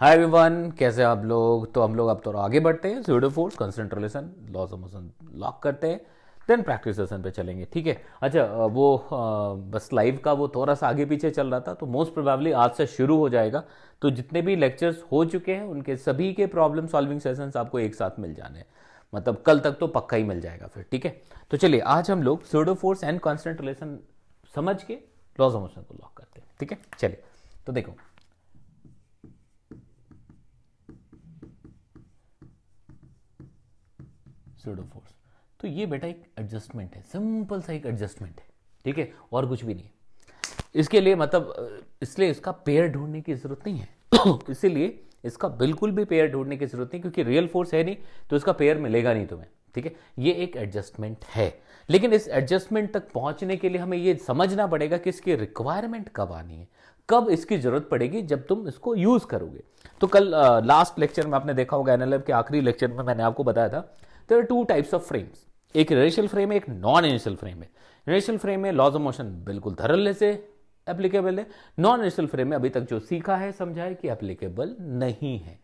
Hi everyone, कैसे हैं आप लोग। तो हम लोग अब तो आगे बढ़ते हैं। Pseudo force, constant relation, laws of motion lock करते हैं, देन प्रैक्टिस सेशन पे चलेंगे। ठीक है। अच्छा, बस लाइव का वो थोड़ा सा आगे पीछे चल रहा था, तो मोस्ट प्रोबेबली आज से शुरू हो जाएगा। तो जितने भी लेक्चर्स हो चुके हैं उनके सभी के प्रॉब्लम सॉल्विंग सेशंस आपको एक साथ मिल जाने हैं। मतलब कल तक तो पक्का ही मिल जाएगा फिर। ठीक है। तो चलिए आज हम लोग pseudo force and constant relation समझ के लॉज ऑफ मोशन को लॉक करते हैं। ठीक है, चलिए। तो देखो, स्यूडो फोर्स, तो ये बेटा एक एडजस्टमेंट है, सिंपल सा एक एडजस्टमेंट है। ठीक है, और कुछ भी नहीं है इसके लिए। मतलब इसलिए इसका पेयर ढूंढने की जरूरत नहीं है इसीलिए इसका बिल्कुल भी पेयर ढूंढने की जरूरत नहीं, क्योंकि रियल फोर्स है नहीं तो इसका पेयर मिलेगा नहीं तुम्हें। ठीक है, ये एक एडजस्टमेंट है। लेकिन इस एडजस्टमेंट तक पहुंचने के लिए हमें ये समझना पड़ेगा कि इसकी रिक्वायरमेंट कब आनी है, कब इसकी जरूरत पड़ेगी, जब तुम इसको यूज करोगे। तो कल लास्ट लेक्चर में आपने देखा होगा, एनएलएम के आखिरी लेक्चर में मैंने आपको बताया था there are two types of frames. एक इनर्शियल फ्रेम है, एक नॉन इनर्शियल फ्रेम है। इनर्शियल फ्रेम में लॉज ऑफ मोशन बिल्कुल धड़ल्ले से एप्लीकेबल है। नॉन इनर्शियल फ्रेम में अभी तक जो सीखा है, समझा है कि एप्लीकेबल नहीं है।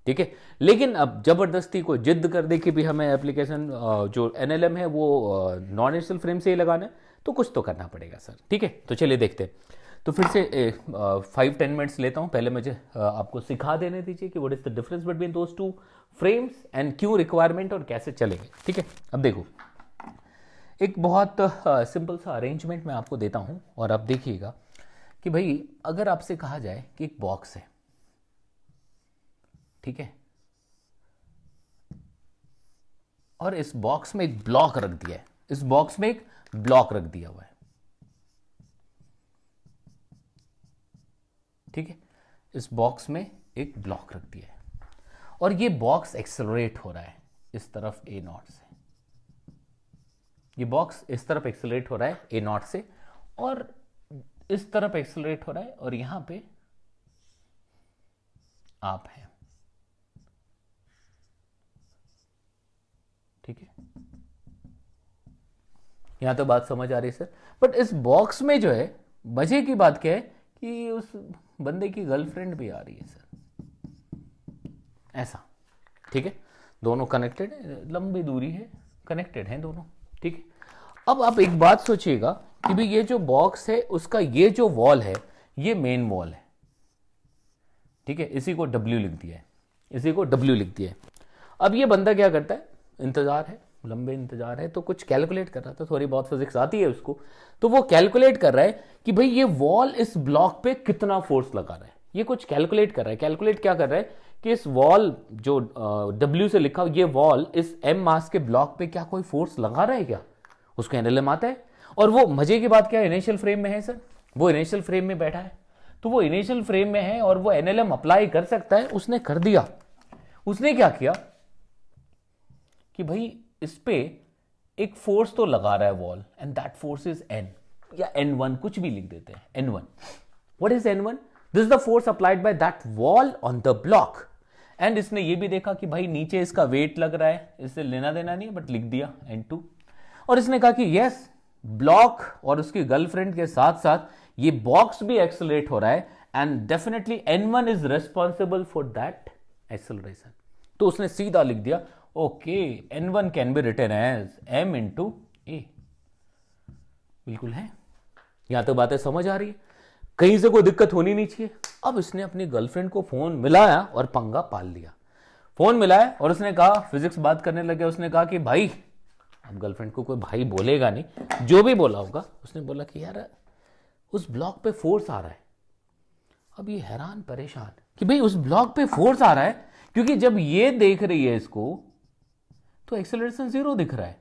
ठीक है, लेकिन अब जबरदस्ती को जिद कर दे कि भी हमें एप्लीकेशन जो एनएलएम है वो नॉन इनर्शियल फ्रेम से ही लगाना है, तो कुछ तो करना पड़ेगा सर। ठीक है, तो चलिए देखते हैं। तो फिर से 5-10 मिनट्स लेता हूं। पहले मुझे आपको सिखा देने दीजिए कि what is the difference between those two frames and क्यों रिक्वायरमेंट और कैसे चलेंगे। ठीक है, अब देखो, एक बहुत सिंपल सा अरेंजमेंट मैं आपको देता हूं और आप देखिएगा कि भाई अगर आपसे कहा जाए कि एक बॉक्स है, ठीक है, और इस बॉक्स में एक ब्लॉक रख दिया है, इस बॉक्स में एक ब्लॉक रख दिया हुआ है। ठीक है, इस बॉक्स में एक ब्लॉक रख दिया है और ये बॉक्स एक्सेलरेट हो रहा है इस तरफ ए नॉट से। ये बॉक्स इस तरफ एक्सेलरेट हो रहा है ए नॉट से, और इस तरफ एक्सेलरेट हो रहा है, और यहां पे आप हैं। ठीक है, यहां तो बात समझ आ रही है सर। बट इस बॉक्स में जो है, मजे की बात क्या है कि उस बंदे की गर्लफ्रेंड भी आ रही है सर, ऐसा। ठीक है, दोनों कनेक्टेड है, लंबी दूरी है, कनेक्टेड हैं दोनों। ठीक है, अब आप एक बात सोचिएगा कि भाई ये जो बॉक्स है उसका ये जो वॉल है, ये मेन वॉल है। ठीक है, इसी को W लिख दिया है, इसी को W लिख दिया है। अब ये बंदा क्या करता है, इंतजार है, लंबे इंतजार है, तो कुछ कैलकुलेट कर रहा था, थोड़ी बहुत फिजिक्स आती है उसको। तो वो कैलकुलेट कर रहा है कि भाई ये वॉल इस ब्लॉक पे कितना फोर्स लगा रहा है, ये कुछ कैलकुलेट कर रहा है। कैलकुलेट क्या कर रहा है कि इस वॉल जो W से लिखा, ये वॉल इस M मास के ब्लॉक पे क्या कोई फोर्स लगा रहा है क्या, उसको एनएलएम आता है। और वो मजे की बात क्या है, इनिशियल फ्रेम में है सर, वो इनिशियल फ्रेम में बैठा है, तो वो इनिशियल फ्रेम में है और वो एनएलएम अप्लाई कर सकता है। उसने कर दिया। उसने क्या किया कि भाई इस पे एक फोर्स तो लगा रहा है wall, and that force is N या N1, कुछ भी लिख देते हैं N1। What is N1? This is the force applied by that wall on the block. And इसने ये भी देखा कि भाई नीचे इसका वेट लग रहा है, इससे लेना देना नहीं है, बट लिख दिया N2। और इसने कहा कि यस, ब्लॉक और उसकी गर्लफ्रेंड के साथ साथ ये बॉक्स भी एक्सेलरेट हो रहा है, and definitely N1 is responsible for that acceleration. तो उसने सीधा लिख दिया, okay, N1 can be written as M into a. बिल्कुल है, यहां तो बातें समझ आ रही है, कहीं से कोई दिक्कत होनी नहीं चाहिए। अब इसने अपनी गर्लफ्रेंड को फोन मिलाया और पंगा पाल लिया। फोन मिलाया और उसने कहा, फिजिक्स बात करने लगे, उसने कहा कि भाई, अब गर्लफ्रेंड को कोई भाई बोलेगा नहीं, जो भी बोला होगा, उसने बोला कि यार उस ब्लॉक पे फोर्स आ रहा है। अब ये हैरान परेशान कि भाई उस ब्लॉक पे फोर्स आ रहा है, क्योंकि जब ये देख रही है इसको तो एक्सेलरेशन 0 दिख रहा है,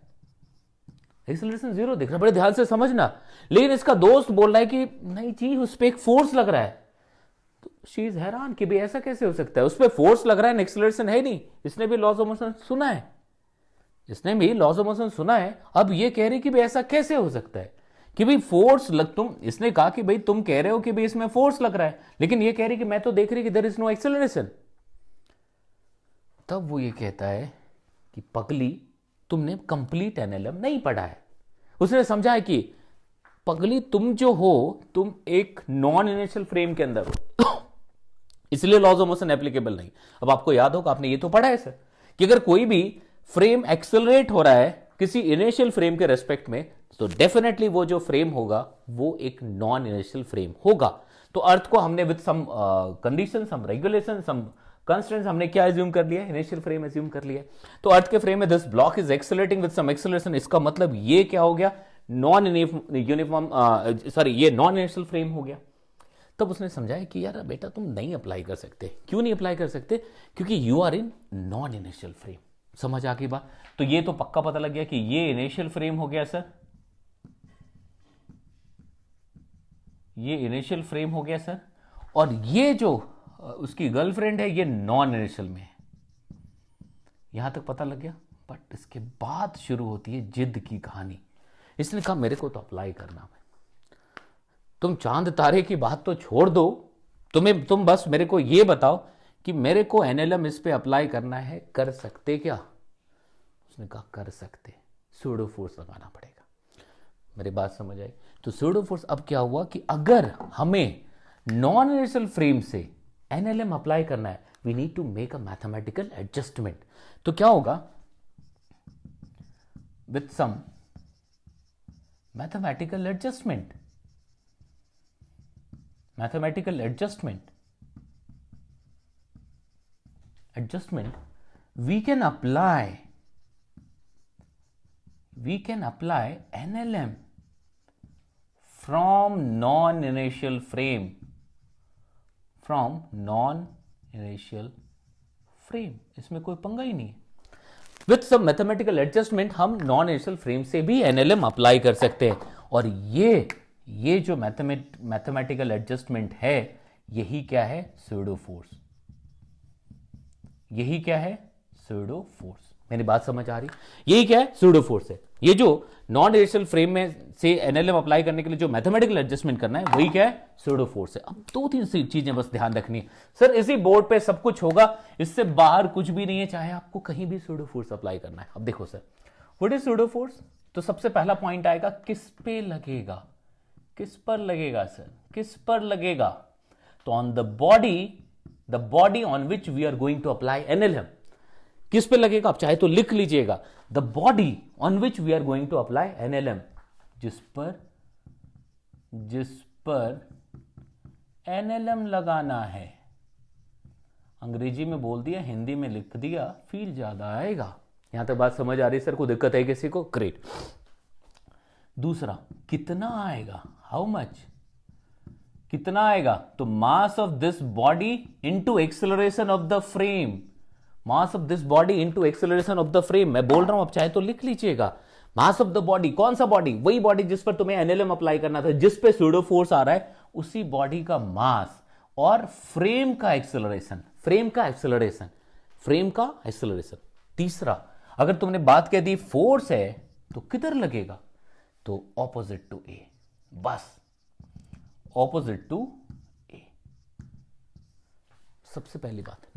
एक्सेलरेशन 0 दिख रहा है, बड़े ध्यान से समझना। लेकिन इसका दोस्त बोल रहा है कि नहीं जी, उस पर एक फोर्स लग रहा है। तो शी इज हैरान कि भाई ऐसा कैसे हो सकता है, उस पर फोर्स लग रहा है, एक्सेलरेशन है नहीं। इसने भी लॉज ऑफ मोशन सुना है, इसने भी लॉज ऑफ मोशन सुना है। अब ये कह रही कि भाई ऐसा कैसे हो सकता है कि भाई फोर्स लग, तुम, इसने कहा कि भाई तुम कह रहे हो कि भाई इसमें फोर्स लग रहा है, लेकिन ये कह रही कि मैं तो देख रही कि देयर इज नो एक्सेलरेशन। तब वो ये कहता है कि पगली, तुमने कंप्लीट एनएलएम नहीं पढ़ा है। उसने समझा है कि पगली, तुम जो हो, तुम एक नॉन इनिशियल फ्रेम के अंदर हो, इसलिए लॉज ऑफ मोशन एप्लीकेबल नहीं। अब आपको याद होगा, आपने ये तो पढ़ा है सर, कि अगर कोई भी फ्रेम एक्सेलरेट हो रहा है किसी इनिशियल फ्रेम के रेस्पेक्ट में, तो डेफिनेटली वो जो फ्रेम होगा वो एक नॉन इनिशियल फ्रेम होगा। तो अर्थ को हमने with some condition, some regulation, some constants हमने क्या एज्यूम कर लिया, इनिशियल फ्रेम एज्यूम कर लिया। तो अर्थ के फ्रेम में this block is accelerating with some acceleration, इसका मतलब ये क्या हो गया, नॉन यूनिफॉर्म, सॉरी ये नॉन इनिशियल फ्रेम हो गया। तब उसने समझाया कि यार बेटा तुम नहीं अप्लाई कर सकते। क्यों नहीं अप्लाई कर सकते? क्योंकि you are in non inertial frame. समझ आ गई बात? तो ये तो पक्का पता लग गया कि ये इनिशियल फ्रेम हो गया सर, ये इनिशियल फ्रेम हो गया सर, और ये जो उसकी गर्लफ्रेंड है ये नॉन इनिशियल में है। यहां तक पता लग गया। बट इसके बाद शुरू होती है जिद की कहानी। इसने कहा मेरे को तो अप्लाई करना है, तुम चांद तारे की बात तो छोड़ दो, तुम बस मेरे को ये बताओ कि मेरे को एनएलएम इस पे अप्लाई करना है, कर सकते क्या? उसने कहा कर सकते, सूडो फोर्स लगाना पड़ेगा। मेरी बात समझ आई? तो सूडो फोर्स अब क्या हुआ कि अगर हमें नॉन इनिशियल फ्रेम से एनएलएम अप्लाई करना है, we need to make a mathematical adjustment. तो क्या होगा, with some mathematical adjustment, mathematical adjustment we can apply NLM from non-inertial frame, इसमें कोई पंगा ही नहीं है। विथ सम मैथमेटिकल एडजस्टमेंट हम नॉन इनिशियल फ्रेम से भी एनएलएम अप्लाई कर सकते हैं। और ये जो मैथमेटिकल एडजस्टमेंट है, यही क्या है, सूडो फोर्स। यही क्या है, सूडो फोर्स। मेरी बात समझ आ रही? यही क्या है, सूडो फोर्स है। ये जो नॉन इनिशियल फ्रेम में से एनएलएम अप्लाई करने के लिए जो मैथमेटिकल एडजस्टमेंट करना है, वही क्या है, सूडो फोर्स है। अब 2-3 चीजें बस ध्यान रखनी है सर, इसी बोर्ड पे सब कुछ होगा, इससे बाहर कुछ भी नहीं है, चाहे आपको कहीं भी सूडो फोर्स अप्लाई करना है। अब देखो sir, what is pseudo force? तो सबसे पहला पॉइंट आएगा, किस पे लगेगा? किस पर लगेगा सर? किस पर लगेगा? तो on the body on which we are going to apply NLM. किस पे लगेगा? आप चाहे तो लिख लीजिएगा, the body on which we are going to apply NLM, जिस पर एनएलएम लगाना है। अंग्रेजी में बोल दिया, हिंदी में लिख दिया, फील ज्यादा आएगा। यहां तक बात समझ आ रही है सर? को दिक्कत है किसी को? ग्रेट। दूसरा, कितना आएगा, हाउ मच, कितना आएगा? तो mass of this body into acceleration of the frame, mass of this body into acceleration of the frame. मैं बोल रहा हूं, आप चाहे तो लिख लीजिएगा, मास ऑफ द बॉडी। कौन सा बॉडी? वही बॉडी जिस पर तुम्हें एनएलएम अप्लाई करना था, जिस पे सूडो फोर्स आ रहा है, उसी बॉडी का मास और फ्रेम का एक्सेलरेशन, तीसरा, अगर तुमने बात कह दी फोर्स है तो किधर लगेगा? तो ऑपोजिट टू ए, बस ऑपोजिट टू ए। सबसे पहली बात,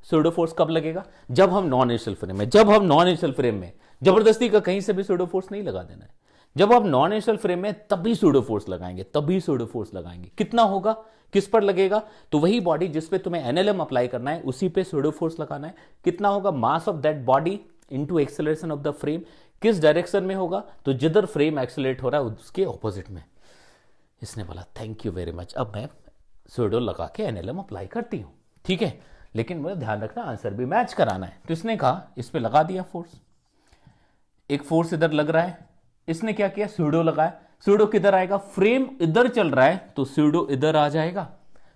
सूडो फोर्स कब लगेगा? जब हम नॉन इनिशियल फ्रेम में, जबरदस्ती का कहीं से भी सूडो फोर्स नहीं लगा देना है। जब आप नॉन इनिशियल फ्रेम में तभी सूडो फोर्स लगाएंगे, कितना होगा, किस पर लगेगा? तो वही बॉडी जिस पे तुम्हें एनएलएम अप्लाई करना है, उसी पे सूडो फोर्स लगाना है। कितना होगा? Mass of that body into acceleration of the frame. किस डायरेक्शन में होगा? तो जिधर फ्रेम एक्सेलरेट हो रहा है उसके ऑपोजिट में। इसने बोला थैंक यू वेरी मच, अब मैं सूडो लगा के एनएलएम अप्लाई करती हूं, ठीक है, लेकिन मुझे ध्यान रखना आंसर भी मैच कराना है। तो इसने कहा, इस पे लगा दिया फोर्स, एक फोर्स इधर लग रहा है, इसने क्या किया, सूडो लगाया। सूडो किधर आएगा? फ्रेम इधर चल रहा है तो सूडो इधर आ जाएगा,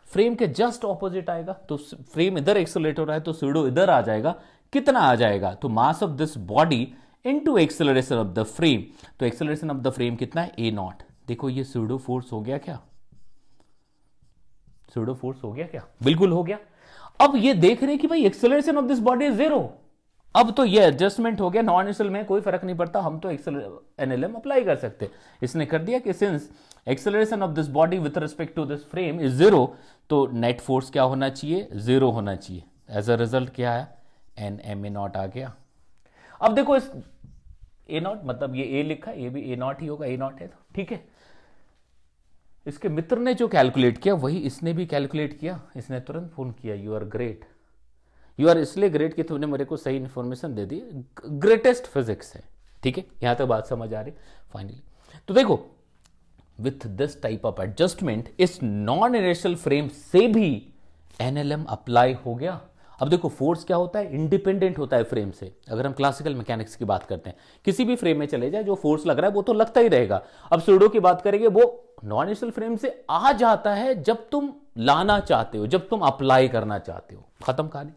फ्रेम के जस्ट ऑपोजिट आएगा। तो फ्रेम इधर एक्सेलरेट हो रहा है तो सूडो इधर आ जाएगा। कितना आ जाएगा? तो mass of this body into acceleration of the frame. तो एक्सेलरेशन ऑफ द फ्रेम कितना है? ए नॉट। देखो ये सूडो फोर्स हो गया क्या? सूडो फोर्स हो गया क्या? बिल्कुल हो गया। अब ये देख रहे हैं कि भाई acceleration of this body is 0। अब तो ये एडजस्टमेंट हो गया, नॉन इनिशियल में कोई फर्क नहीं पड़ता, हम तो एनएलएम अप्लाई कर सकते। इसने कर दिया कि since acceleration of this body with respect to this frame is 0, तो नेट फोर्स क्या होना चाहिए? 0 होना चाहिए। एज अ रिजल्ट क्या है? एन एम ए नॉट आ गया। अब देखो इस ए नॉट, मतलब ये ए लिखा, ये भी ए नॉट ही होगा, ए नॉट है तो ठीक है। इसके मित्र ने जो कैलकुलेट किया वही इसने भी कैलकुलेट किया। इसने तुरंत फोन किया, you are great, you are इसलिए ग्रेट कि तुमने मेरे को सही इन्फॉर्मेशन दे दी, ग्रेटेस्ट फिजिक्स है। ठीक है, यहां तक बात समझ आ रही फाइनली। तो देखो with this type of adjustment इस नॉन इनर्शियल फ्रेम से भी एनएलएम अप्लाई हो गया। अब देखो फोर्स क्या होता है, इंडिपेंडेंट होता है फ्रेम से। अगर हम क्लासिकल मैकेनिक्स की बात करते हैं, किसी भी फ्रेम में चले जाए जो फोर्स लग रहा है वो तो लगता ही रहेगा। अब सूडो की बात करेंगे, वो नॉन इनर्शियल फ्रेम से आ जाता है जब तुम लाना चाहते हो, जब तुम अप्लाई करना चाहते हो। खत्म कहानी,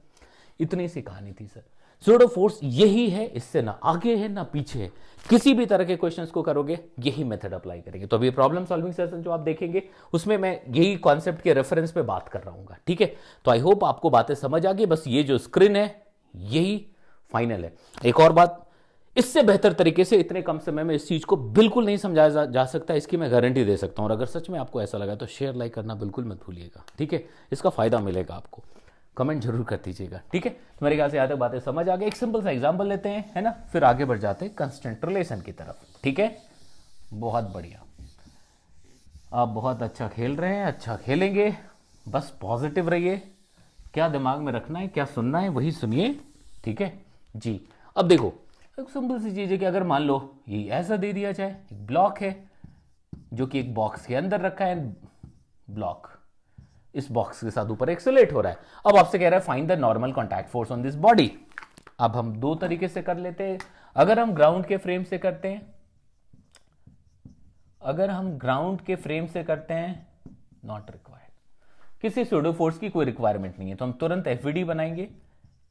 इतनी सी कहानी थी सर। सूडो फोर्स यही है, इससे ना आगे है ना पीछे है। किसी भी तरह के क्वेश्चंस को करोगे यही मेथड अप्लाई करेंगे। तो अभी प्रॉब्लम सॉल्विंग सेशन जो आप देखेंगे उसमें मैं यही कॉन्सेप्ट के रेफरेंस पे बात कर रहा हूँ। ठीक है, तो आई होप आपको बातें समझ आ गई। बस ये जो स्क्रीन है यही फाइनल है। एक और बात, इससे बेहतर तरीके से इतने कम समय में इस चीज को बिल्कुल नहीं समझाया जा सकता, इसकी मैं गारंटी दे सकता हूं। और अगर सच में आपको ऐसा लगा तो शेयर लाइक करना बिल्कुल मत भूलिएगा। ठीक है, इसका फायदा मिलेगा आपको, कमेंट जरूर कर दीजिएगा। ठीक है, तो मेरे ख्याल से यहाँ तक बातें समझ आ गई। एक सिंपल सा एग्जांपल लेते हैं, है ना, फिर आगे बढ़ जाते हैं कांस्टेंट रिलेशन की तरफ। ठीक है, बहुत बढ़िया, आप बहुत अच्छा खेल रहे हैं, अच्छा खेलेंगे, बस पॉजिटिव रहिए। क्या दिमाग में रखना है, क्या सुनना है वही सुनिए। ठीक है जी। अब देखो एक सिंपल सी चीज है कि अगर मान लो ये ऐसा दे दिया जाए, एक ब्लॉक है जो कि एक बॉक्स के अंदर रखा है, ब्लॉक इस बॉक्स के साथ ऊपर एक्सेलरेट हो रहा है। अब आपसे कह रहा है find the normal contact force on this body. अब हम दो तरीके से कर लेते हैं। अगर हम ग्राउंड के फ्रेम से करते हैं, नॉट रिक्वायर्ड, किसी सूडो फोर्स की कोई रिक्वायरमेंट नहीं है, तो हम तुरंत एफवीडी बनाएंगे।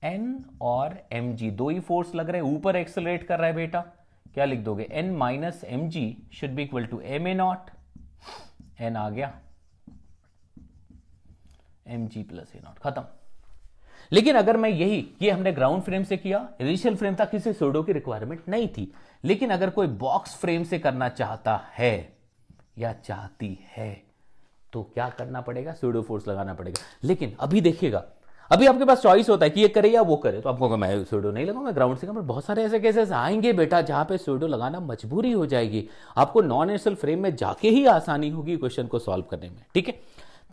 एन और एम जी दो ही फोर्स लग रहे हैं, ऊपर एक्सेलरेट कर रहा है बेटा, क्या लिख दोगे, N minus M G should be equal to M A naught. N आ गया, M G plus A naught, खत्म। लेकिन अगर मैं ये हमने ग्राउंड फ्रेम से किया, इनिशियल फ्रेम था, किसी सूडो की रिक्वायरमेंट नहीं थी। लेकिन अगर कोई बॉक्स फ्रेम से करना चाहता है या चाहती है तो क्या करना पड़ेगा, सूडो फोर्स लगाना पड़ेगा। लेकिन अभी देखिएगा, अभी आपके पास चॉइस होता है कि ये करे या वो करे, तो आपको मैं सूडो नहीं लगाऊंगा, मैं ग्राउंड से करूंगा। बहुत सारे ऐसे केसेस आएंगे बेटा जहां पे सूडो लगाना मजबूरी हो जाएगी, आपको नॉन इनिशियल फ्रेम में जाके ही आसानी होगी क्वेश्चन को सॉल्व करने में। ठीक है,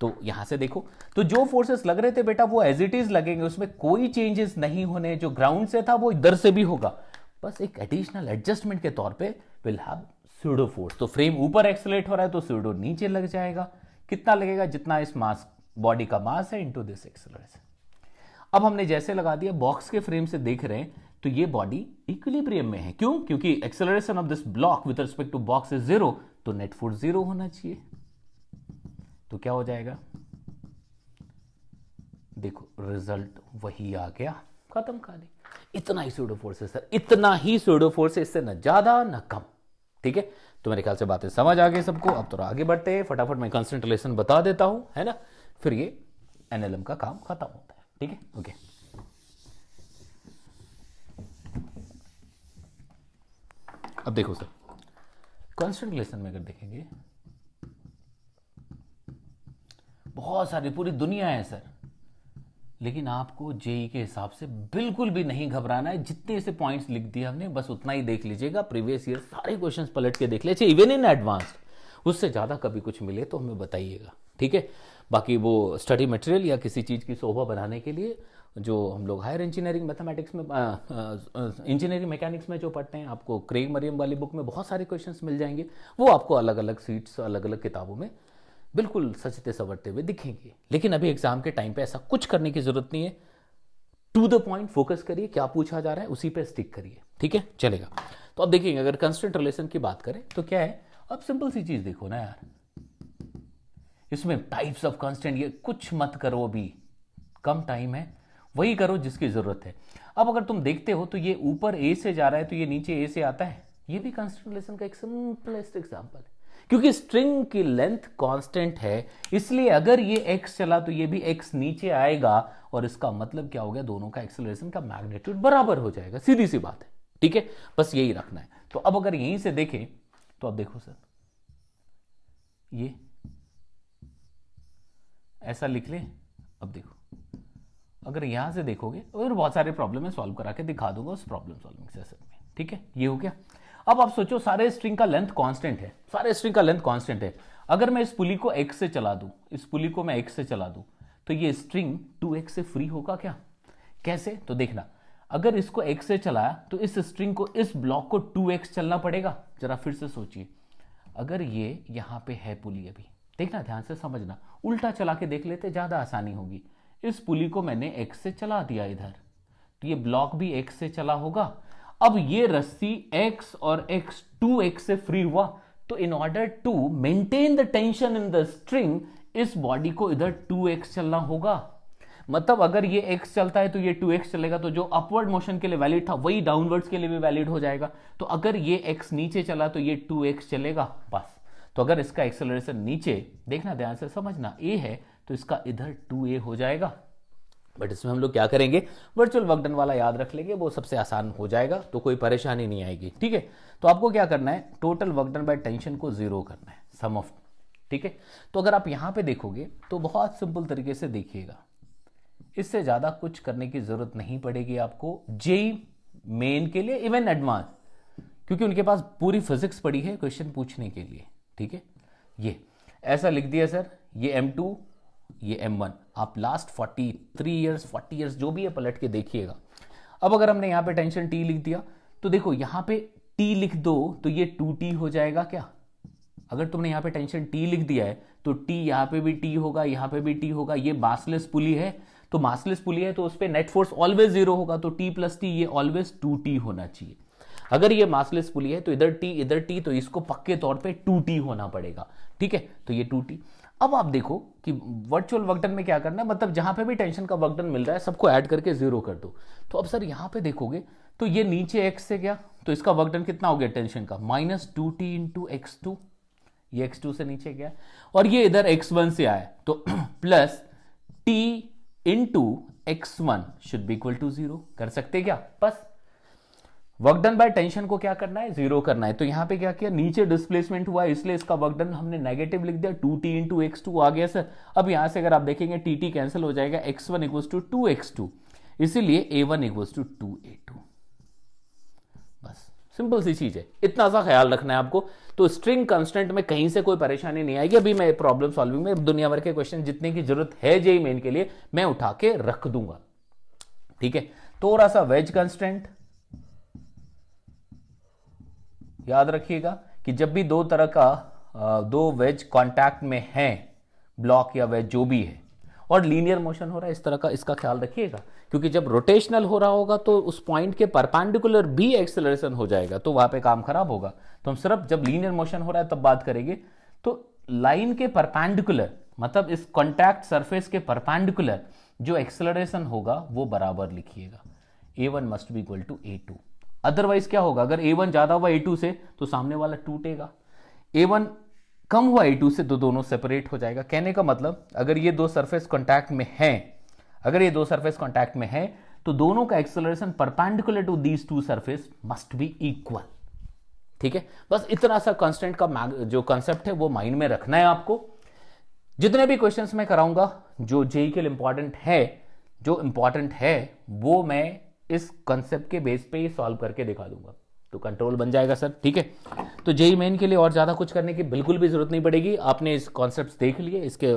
तो यहां से देखो, तो जो फोर्सेस लग रहे थे बेटा वो एज इट इज लगेंगे, उसमें कोई चेंजेस नहीं होने। जो ग्राउंड से था वो इधर से भी होगा, बस एक एडिशनल एडजस्टमेंट के तौर पे विल हैव सूडो फोर्स। तो फ्रेम ऊपर एक्सेलरेट हो रहा है तो सूडो नीचे लग जाएगा। कितना लगेगा, जितना इस मास बॉडी का मास है इनटू दिस एक्सेलरेशन। अब हमने जैसे लगा दिया, बॉक्स के फ्रेम से देख रहे हैं तो ये बॉडी इक्विलिब्रियम में है। क्यों, क्योंकि acceleration of this block with respect to box is 0, तो नेट फोर्स 0 होना चाहिए। तो क्या हो जाएगा, देखो रिजल्ट वही आ गया, खत्म कहानी। इतना ही सूडो फोर्स है सर, इतना ही सूडो फोर्स है, इससे न ज्यादा न कम। ठीक है, तो मेरे ख्याल से बातें समझ आ गई सबको। अब तो आगे बढ़ते हैं, फटाफट मैं कांस्टेंट रिलेशन बता देता हूं, है ना, फिर ये एनएलएम का काम खत्म होता है। ठीक है, ओके। अब देखो सर, कांस्टेंट रिलेशन में अगर देखेंगे बहुत सारी पूरी दुनिया है सर, लेकिन आपको जेई के हिसाब से बिल्कुल भी नहीं घबराना है। जितने से पॉइंट्स लिख दिए हमने बस उतना ही देख लीजिएगा, प्रीवियस ईयर सारे क्वेश्चंस पलट के देख लीजिए, इवन इन एडवांस्ड। उससे ज्यादा कभी कुछ मिले तो हमें बताइएगा। ठीक है, बाकी वो स्टडी मटेरियल या किसी चीज की शोभा बनाने के लिए जो हम लोग हायर इंजीनियरिंग मैथमेटिक्स में, इंजीनियरिंग मैकेनिक्स में जो पढ़ते हैं, आपको क्रेग मरियम वाली बुक में बहुत सारे क्वेश्चंस मिल जाएंगे। वो आपको अलग अलग सीट्स अलग अलग किताबों में बिल्कुल सचते सवरते हुए दिखेंगे। लेकिन अभी एग्जाम के टाइम पे ऐसा कुछ करने की जरूरत नहीं है। टू द पॉइंट फोकस करिए, क्या पूछा जा रहा है उसी पे स्टिक करिए। ठीक है, चलेगा। तो अब देखिए, अगर कांस्टेंट रिलेशन की बात करें तो क्या है, अब सिंपल सी चीज देखो ना यार, इसमें टाइप्स ऑफ कांस्टेंट ये कुछ मत करो, अभी कम टाइम है, वही करो जिसकी जरूरत है। अब अगर तुम देखते हो तो ये ऊपर ए से जा रहा है तो ये नीचे ए से आता है, ये भी कांस्टेंट रिलेशन का एक सिंपलेस्ट एग्जांपल है। क्योंकि स्ट्रिंग की लेंथ कांस्टेंट है, इसलिए अगर ये x चला तो ये भी x नीचे आएगा, और इसका मतलब क्या हो गया, दोनों का एक्सेलरेशन का मैग्नीट्यूड बराबर हो जाएगा। सीधी सी बात है। ठीक है, बस यही रखना है। तो अब अगर यहीं से देखें तो अब देखो सर, ये ऐसा लिख ले। अब देखो, अगर यहां से देखोगे और बहुत सारे प्रॉब्लम है, सॉल्व करा के दिखा दूंगा उस प्रॉब्लम सॉल्विंग सेशन में। ठीक है, ये हो गया। अब आप सोचो, सारे स्ट्रिंग का लेंथ कांस्टेंट है, सारे स्ट्रिंग का लेंथ कांस्टेंट है। अगर मैं इस पुली को x से चला दूं, इस पुली को मैं x से चला दूं, तो ये स्ट्रिंग 2x से फ्री होगा क्या? कैसे? तो देखना, अगर इसको x से चलाया तो इस स्ट्रिंग को, इस ब्लॉक को 2x चलना पड़ेगा। जरा फिर से सोचिए, अगर ये यहां पे है पुली, अभी देखना ध्यान से समझना, उल्टा चला के देख लेते, ज्यादा आसानी होगी। इस पुली को मैंने x से चला दिया इधर, तो ये ब्लॉक भी x से चला होगा। अब ये रस्सी x और x 2x से फ्री हुआ, तो in order to maintain the tension in the string, इस बॉडी को इधर 2x चलना होगा। मतलब अगर ये x चलता है तो ये 2x चलेगा, तो जो अपवर्ड मोशन के लिए वैलिड था वही डाउनवर्ड्स के लिए भी वैलिड हो जाएगा। तो अगर ये x नीचे चला तो ये 2x चलेगा बस। तो अगर इसका एक्सेलरेशन नीचे, देखना ध्यान से समझना, a है तो इसका इधर 2a हो जाएगा। बट इसमें हम लोग क्या करेंगे, वर्चुअल वर्क डन वाला याद रख लेंगे, वो सबसे आसान हो जाएगा, तो कोई परेशानी नहीं आएगी। ठीक है, तो आपको क्या करना है, total work done by tension को 0 करना है, सम ऑफ। ठीक है, तो अगर आप यहां पे देखोगे तो बहुत सिंपल तरीके से देखिएगा, इससे ज्यादा कुछ करने की जरूरत नहीं पड़ेगी आपको जेई मेन के लिए, इवन एडवांस, क्योंकि उनके पास पूरी फिजिक्स पड़ी है क्वेश्चन पूछने के लिए। ठीक है, ये ऐसा लिख दिया सर, ये M2 ये M1, आप लास्ट 43 ईयर्स 40 ईयर्स जो भी है पलट के देखिएगा। अब अगर हमने यहां पे टेंशन T लिख दिया, तो देखो यहां पे T लिख दो तो ये 2T हो जाएगा क्या? अगर तुमने यहां पे टेंशन T लिख दिया है तो T यहां पे भी T होगा, यहां पे भी T होगा। ये मासलेस पुली है, तो मासलेस पुली है तो उस पर नेट फोर्स ऑलवेज 0 होगा, तो T प्लस T ये ऑलवेज 2T होना चाहिए। अगर ये मासलेस पुली है तो इधर T इधर T, तो इसको पक्के तौर पे 2T होना पड़ेगा। ठीक है, तो ये 2T। अब आप देखो कि वर्चुअल वर्क डन में क्या करना है, मतलब जहां पे भी टेंशन का वर्क डन मिल रहा है सबको ऐड करके 0 कर दो। तो अब सर यहां पे देखोगे तो ये नीचे x से गया, तो इसका वर्क डन कितना हो गया टेंशन का, -2t इंटू x2, ये x2 से नीचे गया, और ये इधर x1 से आया तो plus t into x1 should be equal to 0 कर सकते क्या? बस वर्क डन बाय टेंशन को क्या करना है, 0 करना है। तो यहां पे क्या किया, नीचे डिस्प्लेसमेंट हुआ इसलिए इसका वर्क डन हमने नेगेटिव लिख दिया, 2t इंटू x2 आ गया सर। अब यहां से अगर आप देखेंगे tt कैंसिल हो जाएगा, x1 इक्वल टू 2x2, इसीलिए a1 इक्वल टू 2a2। बस सिंपल सी चीज है, इतना सा ख्याल रखना है आपको। तो स्ट्रिंग कांस्टेंट में कहीं से कोई परेशानी नहीं आएगी। अभी मैं प्रॉब्लम सॉल्विंग में दुनिया भर के क्वेश्चन जितने की जरूरत है जेईई मेन के लिए मैं उठा के रख दूंगा। ठीक है, थोड़ा सा वेज कांस्टेंट याद रखिएगा कि जब भी दो तरह का दो वेज कांटेक्ट में हैं, ब्लॉक या वेज जो भी है, और लीनियर मोशन हो रहा है, इस तरह का इसका ख्याल रखिएगा, क्योंकि जब रोटेशनल हो रहा होगा तो उस पॉइंट के परपेंडिकुलर भी एक्सेलरेशन हो जाएगा, तो वहां पे काम खराब होगा। तो हम सिर्फ जब लीनियर मोशन हो रहा है तब बात करेंगे। तो लाइन के परपेंडिकुलर, मतलब इस कॉन्टैक्ट सरफेस के परपेंडिकुलर जो एक्सेलरेशन होगा वो बराबर लिखिएगा, a1 must be equal to a2। Otherwise क्या होगा, अगर a1 ज्यादा हुआ a2 से तो सामने वाला टूटेगा, a1 कम हुआ a2 से तो दोनों सेपरेट हो जाएगा। कहने का मतलब अगर ये दो सरफेस कांटेक्ट में हैं, अगर ये दो सरफेस कांटेक्ट में हैं तो दोनों का acceleration perpendicular to these two surface must be equal. ठीक है, बस इतना सा कांस्टेंट का जो कांसेप्ट है वो माइंड में रखना है आपको। जितने भी क्वेश्चंस मैं कराऊंगा जो जेईई के लिए इंपॉर्टेंट है, जो इंपॉर्टेंट है वो मैं इस कांसेप्ट के बेस पे ही सॉल्व करके दिखा दूंगा, तो कंट्रोल बन जाएगा सर। ठीक है, तो जेईई मेन के लिए और ज्यादा कुछ करने की बिल्कुल भी जरूरत नहीं पड़ेगी। आपने इस कॉन्सेप्ट्स देख लिए, इसके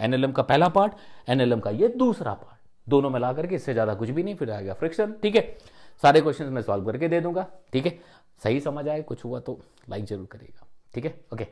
एनएलएम का पहला पार्ट, एनएलएम का ये दूसरा पार्ट, दोनों मिला करके इससे ज्यादा कुछ भी नहीं, फिर आएगा फ्रिक्शन। ठीक है, सारे क्वेश्चंस मैं सॉल्व करके दे दूंगा। ठीक है, सही समझ आए, कुछ हुआ तो लाइक जरूर करिएगा। ठीक है, ओके।